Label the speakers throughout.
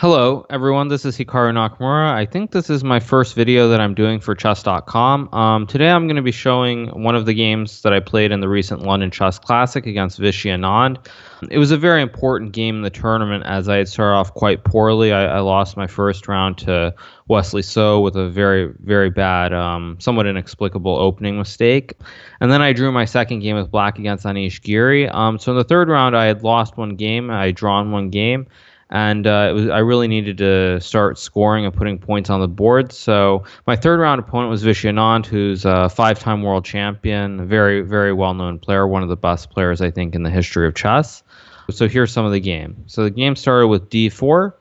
Speaker 1: Hello, everyone. This is Hikaru Nakamura. I think this is my first video that I'm doing for chess.com. Today I'm going to be showing one of the games that I played in the recent London Chess Classic against Vishy Anand. It was a very important game in the tournament as I had started off quite poorly. I lost my first round to Wesley So with a very, very bad, somewhat inexplicable opening mistake. And then I drew my second game with Black against Anish Giri. So in the third round, I had lost one game. I had drawn one game. And I really needed to start scoring and putting points on the board. So my third round opponent was Vishy Anand, who's a five-time world champion, a very, very well-known player, one of the best players, I think, in the history of chess. So here's some of the game. So the game started with d4,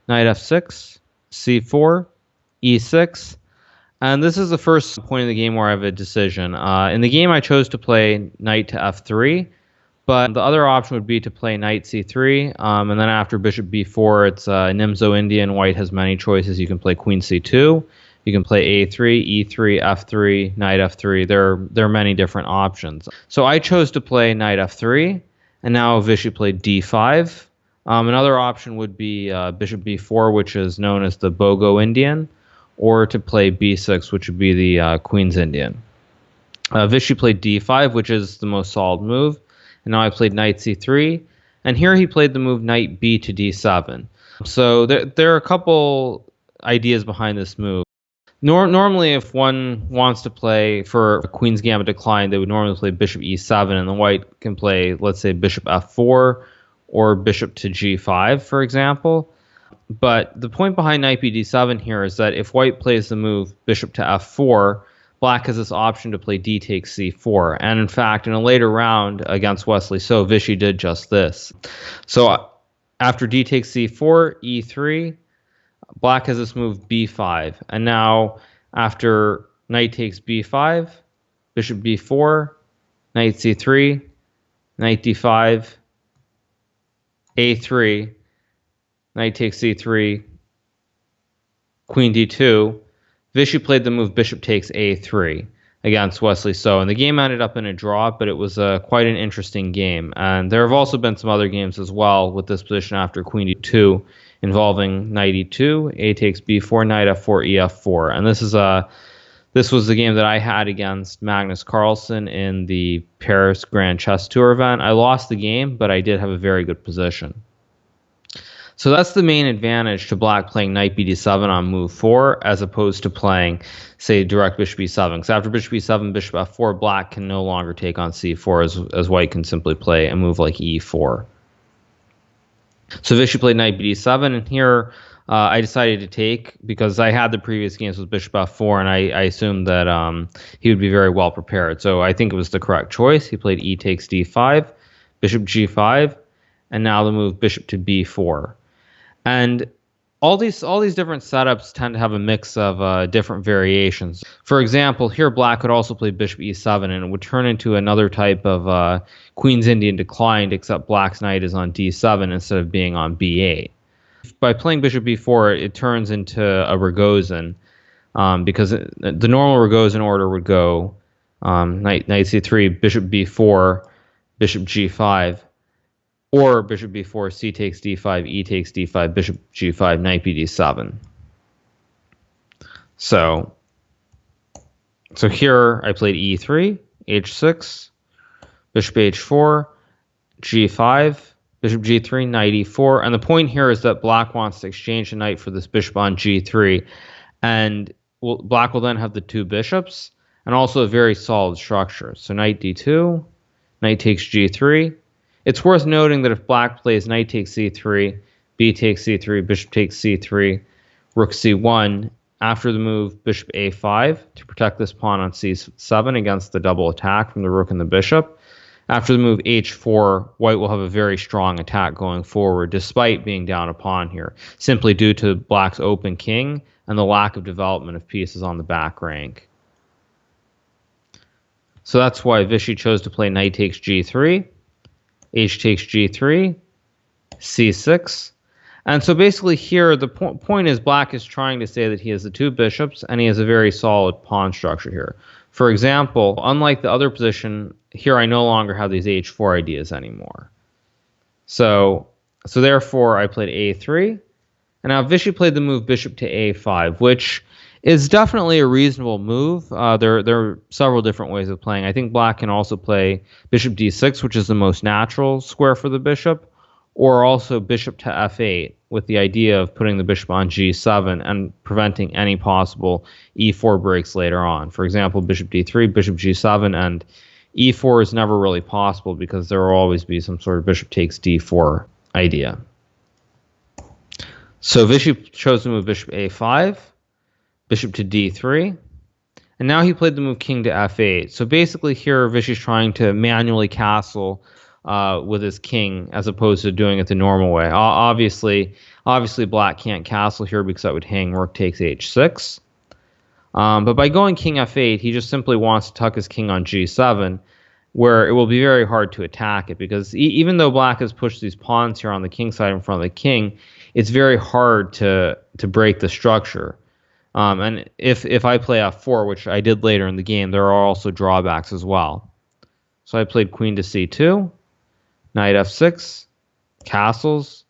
Speaker 1: knight f6, c4, e6. And this is the first point in the game where I have a decision. In the game, I chose to play knight to f3. But the other option would be to play knight c3, and then after bishop b4, it's Nimzo Indian. White has many choices. You can play queen c2, you can play a3, e3, f3, knight f3. There are many different options. So I chose to play knight f3, and now Vishy played d5. Another option would be bishop b4, which is known as the Bogo Indian, or to play b6, which would be the Queen's Indian. Vishy played d5, which is the most solid move. And now I played knight c3, and here he played the move knight b to d7. So there are a couple ideas behind this move. Normally, if one wants to play for a queen's gambit decline, they would normally play bishop e7, and the white can play, let's say, bishop f4 or bishop to g5, for example. But the point behind knight b d7 here is that if white plays the move bishop to f4, Black has this option to play d takes c4. And in fact, in a later round against Wesley So, Vishy did just this. So after d takes c4, e3, Black has this move b5. And now after knight takes b5, bishop b4, knight c3, knight d5, a3, knight takes c3, queen d2, Vishy played the move bishop takes a3 against Wesley So, and the game ended up in a draw, but it was quite an interesting game. And there have also been some other games as well with this position after queen d2 involving knight e2, a takes b4, knight f4, ef4. And this was the game that I had against Magnus Carlsen in the Paris Grand Chess Tour event. I lost the game, but I did have a very good position. So that's the main advantage to Black playing knight b d7 on move 4 as opposed to playing, say, direct bishop b7. Because after bishop b7, bishop f4, Black can no longer take on c4 as White can simply play a move like e4. So Vishy played knight b d7, and here I decided to take because I had the previous games with bishop f4, and I assumed that he would be very well prepared. So I think it was the correct choice. He played e takes d5, bishop g5, and now the move bishop to b4. And all these different setups tend to have a mix of different variations. For example, here Black could also play bishop e7, and it would turn into another type of Queen's Indian declined, except Black's knight is on d7 instead of being on b8. By playing bishop b4, it turns into a Rogozin, because the normal Rogozin order would go knight c3, bishop b4, bishop g5, or bishop b4, c takes d5, e takes d5, bishop g5, knight b d7. So here I played e3, h6, bishop h4, g5, bishop g3, knight e4. And the point here is that Black wants to exchange the knight for this bishop on g3. And Black will then have the two bishops and also a very solid structure. So knight d2, knight takes g3. It's worth noting that if Black plays knight takes c3, b takes c3, bishop takes c3, rook c1, after the move bishop a5 to protect this pawn on c7 against the double attack from the rook and the bishop, after the move h4, White will have a very strong attack going forward despite being down a pawn here, simply due to Black's open king and the lack of development of pieces on the back rank. So that's why Vishy chose to play knight takes g3, h takes g3, c6. And so basically here, the point is Black is trying to say that he has the two bishops and he has a very solid pawn structure here. For example, unlike the other position, here I no longer have these h4 ideas anymore. So therefore I played a3, And now Vichy played the move bishop to a5, which is definitely a reasonable move. There are several different ways of playing. I think black can also play bishop d6, which is the most natural square for the bishop, or also bishop to f8, with the idea of putting the bishop on g7 and preventing any possible e4 breaks later on. For example, bishop d3, bishop g7, and e4 is never really possible because there will always be some sort of bishop takes d4 idea. So Vichy chose the move bishop a5, bishop to d3, and now he played the move king to f8. So basically here Vichy's trying to manually castle with his king as opposed to doing it the normal way. Obviously black can't castle here because that would hang rook takes h6. But by going king f8, he just simply wants to tuck his king on g7, where it will be very hard to attack it, because even though black has pushed these pawns here on the king side in front of the king, it's very hard to break the structure. And if I play f4, which I did later in the game, there are also drawbacks as well. So I played queen to c2, knight f6, castles.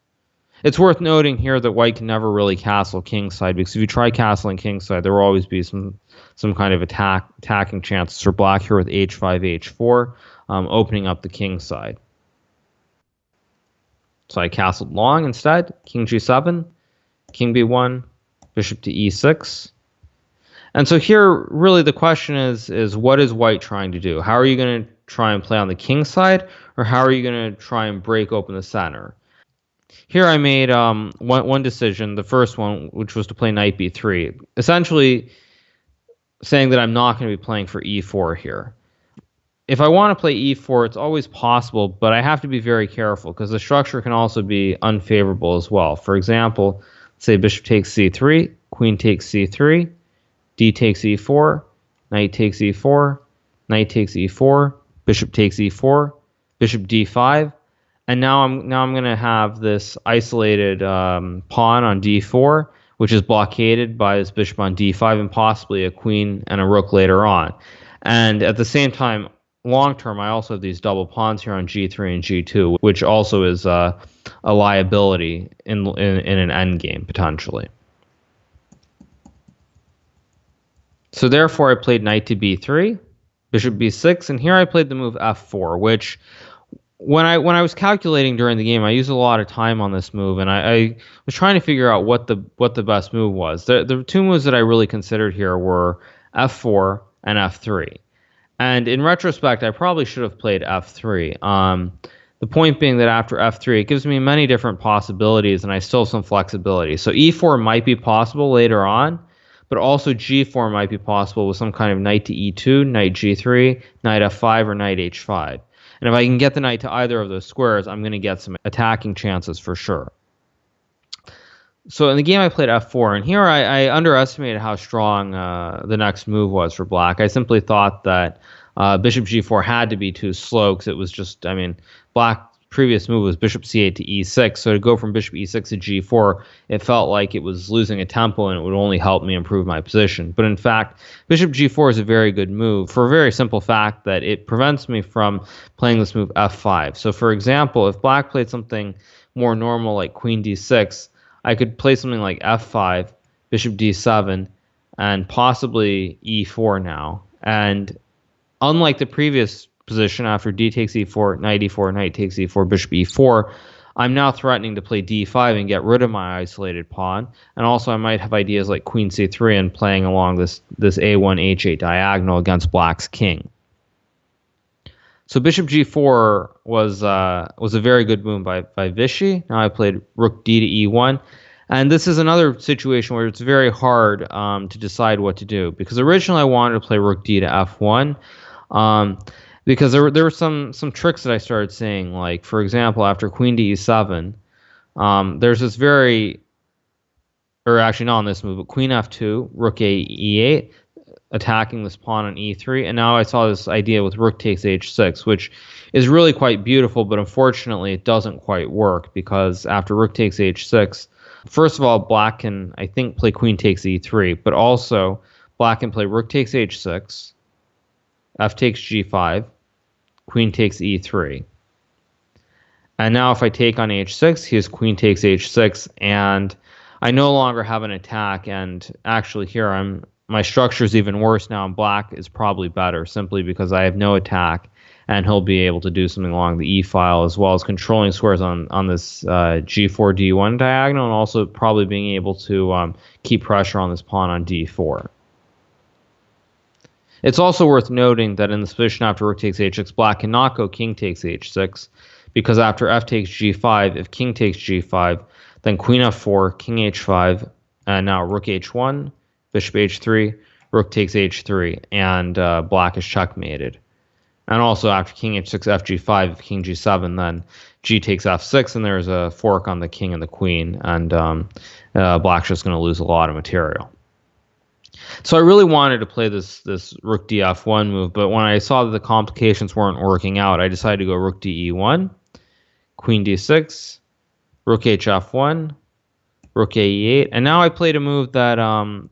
Speaker 1: It's worth noting here that white can never really castle kingside, because if you try castling kingside, there will always be some kind of attacking chances for black here with h5, h4, opening up the king side. So I castled long instead, king g7, king b1, bishop to e6. And so here, really the question is what is white trying to do? How are you going to try and play on the king side, or how are you going to try and break open the center? Here I made one decision, the first one, which was to play knight b3, essentially saying that I'm not going to be playing for e4 here. If I want to play e4, it's always possible, but I have to be very careful because the structure can also be unfavorable as well. For example, say bishop takes c3, queen takes c3, d takes e4, knight takes e4, knight takes e4, bishop takes e4, bishop d5, and now I'm going to have this isolated pawn on d4, which is blockaded by this bishop on d5 and possibly a queen and a rook later on. And at the same time, long term, I also have these double pawns here on g3 and g2, which also is a liability in an endgame potentially. So therefore, I played knight to b3, bishop b6, and here I played the move f4, which when I was calculating during the game, I used a lot of time on this move, and I was trying to figure out what the best move was. The two moves that I really considered here were f4 and f3. And in retrospect, I probably should have played f3. The point being that after f3, it gives me many different possibilities, and I still have some flexibility. So e4 might be possible later on, but also g4 might be possible with some kind of knight to e2, knight g3, knight f5, or knight h5. And if I can get the knight to either of those squares, I'm going to get some attacking chances for sure. So in the game, I played f4, and here I underestimated how strong the next move was for black. I simply thought that bishop g4 had to be too slow, because it was just, black's previous move was bishop c8 to e6, so to go from bishop e6 to g4, it felt like it was losing a tempo and it would only help me improve my position. But in fact, bishop g4 is a very good move for a very simple fact that it prevents me from playing this move f5. So for example, if black played something more normal like queen d6, I could play something like f5, bishop d7, and possibly e4 now. And unlike the previous position after d takes e4, knight takes e4, bishop e4, I'm now threatening to play d5 and get rid of my isolated pawn. And also I might have ideas like queen c3 and playing along this a1, h8 diagonal against black's king. So bishop g4 was a very good move by Vichy. Now I played rook d to e1. And this is another situation where it's very hard to decide what to do, because originally I wanted to play rook d to f1. Because there were some tricks that I started seeing, like for example, after queen to e7, there's this or actually not on this move, but queen f2, rook a e8, attacking this pawn on e3, and now I saw this idea with rook takes h6, which is really quite beautiful, but unfortunately it doesn't quite work, because after rook takes h6, first of all, black can, I think, play queen takes e3, but also black can play rook takes h6, f takes g5, queen takes e3. And now if I take on h6, he has queen takes h6, and I no longer have an attack, and actually here my structure is even worse now, and black is probably better simply because I have no attack, and he'll be able to do something along the e file as well as controlling squares on this g4 d1 diagonal, and also probably being able to keep pressure on this pawn on d4. It's also worth noting that in this position after rook takes h6, black cannot go king takes h6, because after f takes g5, if king takes g5, then queen f4, king h5, and now rook h1, bishop h3, rook takes h3, and black is checkmated. And also after king h6, f g5, if king g7, then g takes f6, and there's a fork on the king and the queen, and black's just going to lose a lot of material. So I really wanted to play this rook df1 move, but when I saw that the complications weren't working out, I decided to go rook de1, queen d6, rook hf1, rook ae8, and now I played a move that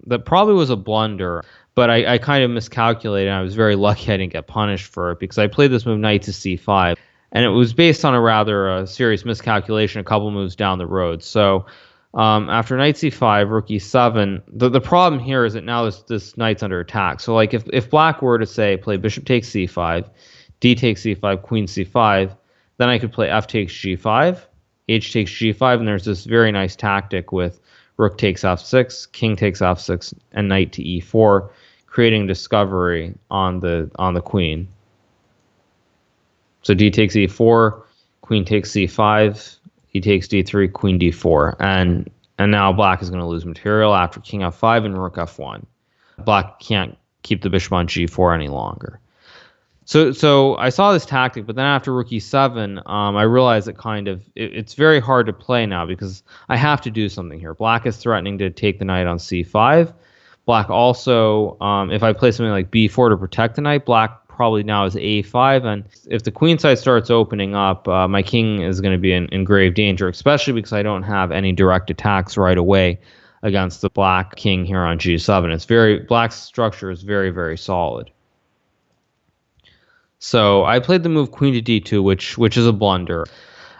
Speaker 1: that probably was a blunder, but I kind of miscalculated, and I was very lucky I didn't get punished for it, because I played this move knight to c5, and it was based on a rather serious miscalculation a couple moves down the road. So after knight c5, rook e7, the problem here is that now this knight's under attack. So like if black were to say play bishop takes c5, d takes c5, queen c5, then I could play f takes g5, h takes g5, and there's this very nice tactic with rook takes f6, king takes f6, and knight to e4, creating discovery on the queen. So d takes e4, queen takes c5, he takes d3, queen d4, and now black is going to lose material after king f5 and rook f1. Black can't keep the bishop on g4 any longer. So I saw this tactic, but then after rook e7, I realized that it's very hard to play now, because I have to do something here. Black is threatening to take the knight on c5. Black also, if I play something like b4 to protect the knight, black probably now is a5, and if the queen side starts opening up, my king is going to be in grave danger, especially because I don't have any direct attacks right away against the black king here on g7. Black's structure is very, very solid. So I played the move queen to d2, which is a blunder.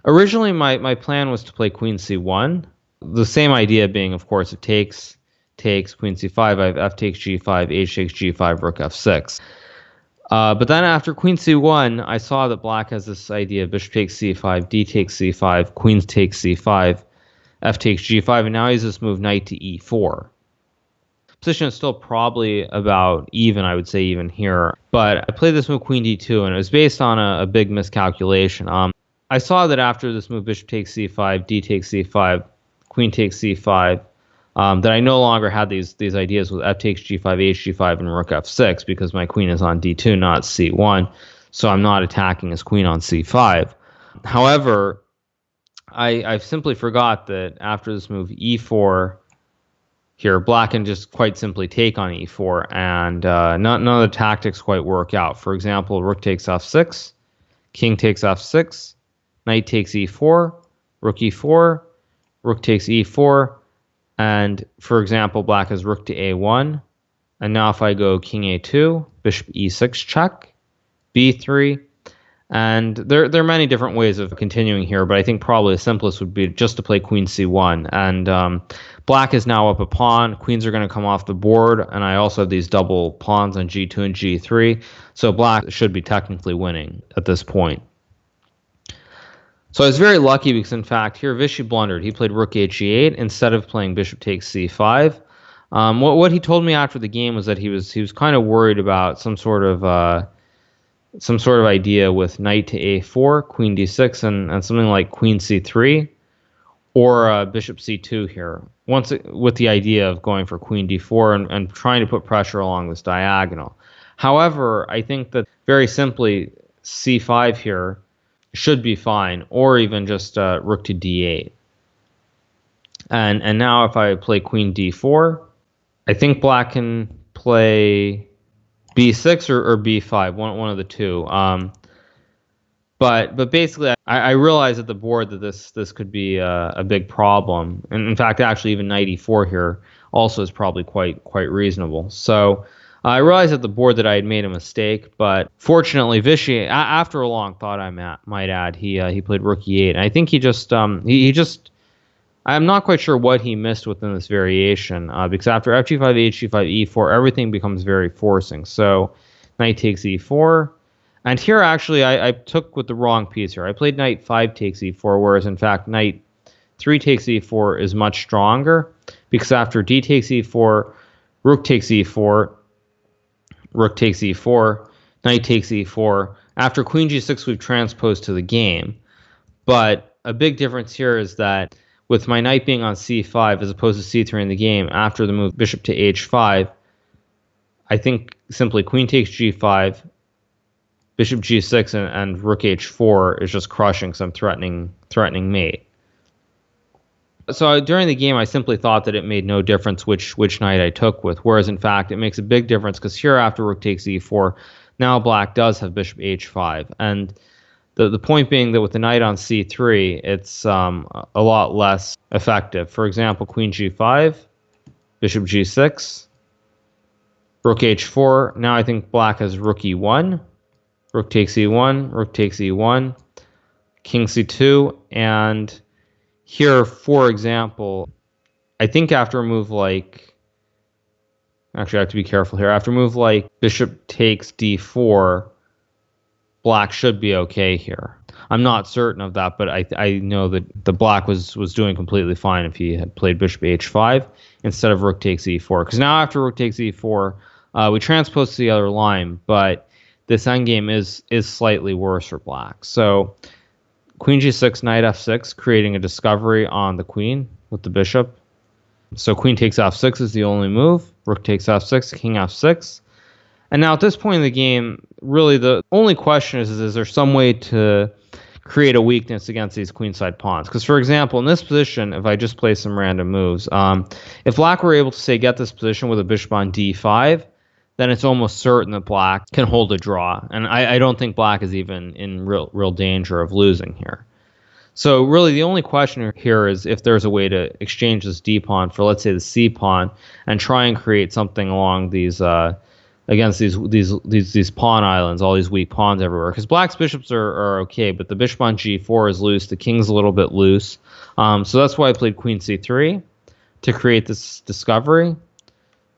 Speaker 1: Originally, my plan was to play queen c1. The same idea being, of course, it takes queen c5, I have f takes g5, h takes g5, rook f6. But then after queen c1, I saw that black has this idea: bishop takes c5, d takes c5, queen takes c5, f takes g5, and now he has this move knight to e4. Position is still probably about even, I would say even here. But I played this move queen d2, and it was based on a big miscalculation. I saw that after this move bishop takes c5, d takes c5, queen takes c5, that I no longer had these ideas with f takes g5, h g5, and rook f6, because my queen is on d2, not c1, so I'm not attacking his queen on c5. However, I simply forgot that after this move e4 here, black can just quite simply take on e4, and none of the tactics quite work out. For example, rook takes f6, king takes f6, knight takes e4, rook e4, rook takes e4, and for example, black has rook to a1, and now if I go king a2, bishop e6 check, b3, and there are many different ways of continuing here, but I think probably the simplest would be just to play queen c1, and black is now up a pawn, queens are going to come off the board, and I also have these double pawns on g2 and g3, so black should be technically winning at this point. So I was very lucky because, in fact, here Vishy blundered. He played rook h8 instead of playing bishop takes c5. What he told me after the game was that he was kind of worried about some sort of idea with knight to a4, queen d6, and something like queen c3, or bishop c2 here. With the idea of going for queen d4 and trying to put pressure along this diagonal. However, I think that very simply c5 here should be fine, or even just rook to d8. And now if I play queen d4, I think black can play b6 or b5, one of the two. But basically, I realize at the board that this could be a big problem. And in fact, actually, even knight e4 here also is probably quite reasonable. So I realized at the board that I had made a mistake, but fortunately, Vishy, after a long thought, I might add, he played rook e8, and I think he just I'm not quite sure what he missed within this variation, because after fg5, hg5, e4, everything becomes very forcing. So knight takes e4. And here, actually, I took with the wrong piece here. I played knight 5 takes e4, whereas, in fact, knight 3 takes e4 is much stronger, because after d takes e4, rook takes e4, rook takes e4, knight takes e4. After queen g6, we've transposed to the game. But a big difference here is that with my knight being on c5 as opposed to c3 in the game, after the move bishop to h5, I think simply queen takes g5, bishop g6, and rook h4 is just crushing some threatening mate. So during the game, I simply thought that it made no difference which knight I took with, whereas in fact it makes a big difference, because here after rook takes e4, now black does have bishop h5, and the point being that with the knight on c3, it's a lot less effective. For example, queen g5, bishop g6, rook h4. Now I think black has rook e1, rook takes e1, rook takes e1, king c2, and here, for example, I think after a move like... Actually, I have to be careful here. After a move like bishop takes d4, black should be okay here. I'm not certain of that, but I know that the black was doing completely fine if he had played bishop h5 instead of rook takes e4. Because now after rook takes e4, we transpose to the other line, but this endgame is slightly worse for black. So queen g6, knight f6, creating a discovery on the queen with the bishop. So queen takes f6 is the only move. Rook takes f6, king f6. And now at this point in the game, really the only question is there some way to create a weakness against these queenside pawns? Because, for example, in this position, if I just play some random moves, if black were able to, say, get this position with a bishop on d5, then it's almost certain that black can hold a draw. And I don't think black is even in real danger of losing here. So really the only question here is if there's a way to exchange this d pawn for, let's say, the c pawn and try and create something along these against these pawn islands, all these weak pawns everywhere. Because black's bishops are okay, but the bishop on g4 is loose. The king's a little bit loose. So that's why I played queen c3 to create this discovery.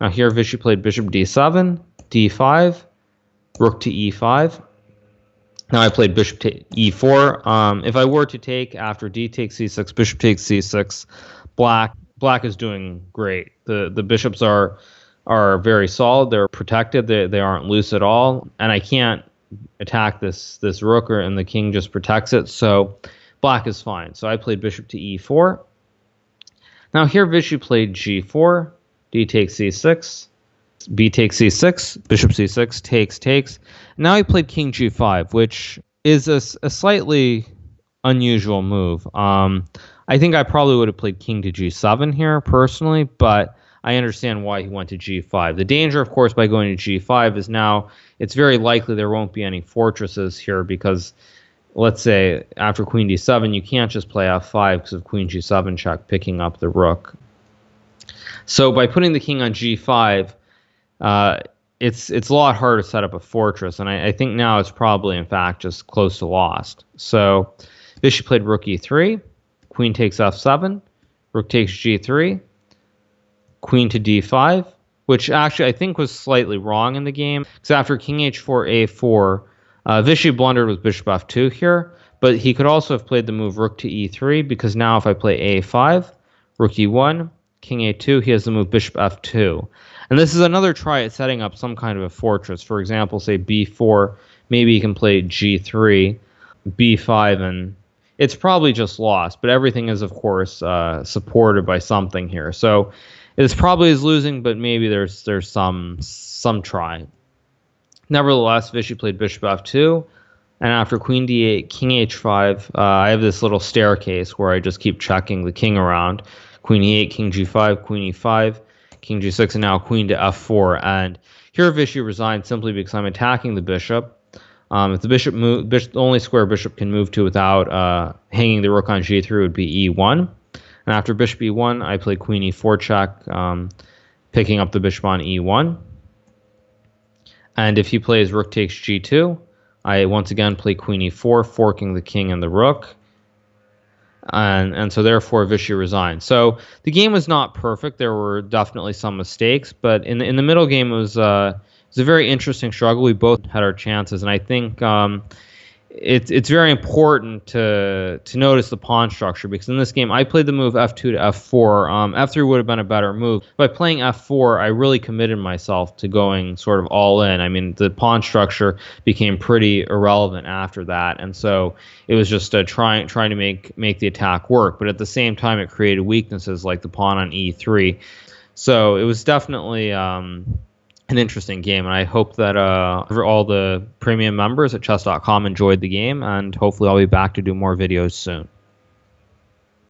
Speaker 1: Now here Vichy played bishop d7, d5, rook to e5. Now I played bishop to e4. If I were to take after d takes c6, bishop takes c6, black is doing great. The bishops are very solid. They're protected. They aren't loose at all. And I can't attack this rook, and the king just protects it. So black is fine. So I played bishop to e4. Now here Vichy played g4, d takes c6, b takes c6, bishop c6, takes. Now he played king g5, which is a slightly unusual move. I think I probably would have played king to g7 here personally, but I understand why he went to g5. The danger, of course, by going to g5 is now it's very likely there won't be any fortresses here, because let's say after queen d7, you can't just play f5 because of queen g7 check picking up the rook. So by putting the king on g5, it's a lot harder to set up a fortress, and I think now it's probably, in fact, just close to lost. So Vichy played rook e3, queen takes f7, rook takes g3, queen to d5, which actually I think was slightly wrong in the game, because after king h4, a4, Vichy blundered with bishop f2 here, but he could also have played the move rook to e3, because now if I play a5, rook e1, king a2, he has the move bishop f2. And this is another try at setting up some kind of a fortress. For example, say b4, maybe he can play g3, b5, and it's probably just lost, but everything is, of course, supported by something here. So it's probably is losing, but maybe there's some try. Nevertheless, Vichy played bishop f2, and after queen d8, king h5, I have this little staircase where I just keep checking the king around. Queen e8, king g5, queen e5, king g6, and now queen to f4. And here Vichy resigned simply because I'm attacking the bishop. If the bishop the only square bishop can move to without hanging the rook on g3 would be e1. And after bishop e1, I play queen e4 check, picking up the bishop on e1. And if he plays rook takes g2, I once again play queen e4, forking the king and the rook. and so therefore Vichy resigned. So the game was not perfect. There were definitely some mistakes, but in the middle game it was a very interesting struggle. We both had our chances, and I think it's very important to notice the pawn structure, because in this game I played the move f2 to f4. F3 would have been a better move. By playing f4, I really committed myself to going sort of all in. I mean, the pawn structure became pretty irrelevant after that, and so it was just trying to make the attack work. But at the same time, it created weaknesses like the pawn on e3. So it was definitely an interesting game, and I hope that all the premium members at chess.com enjoyed the game, and hopefully I'll be back to do more videos soon.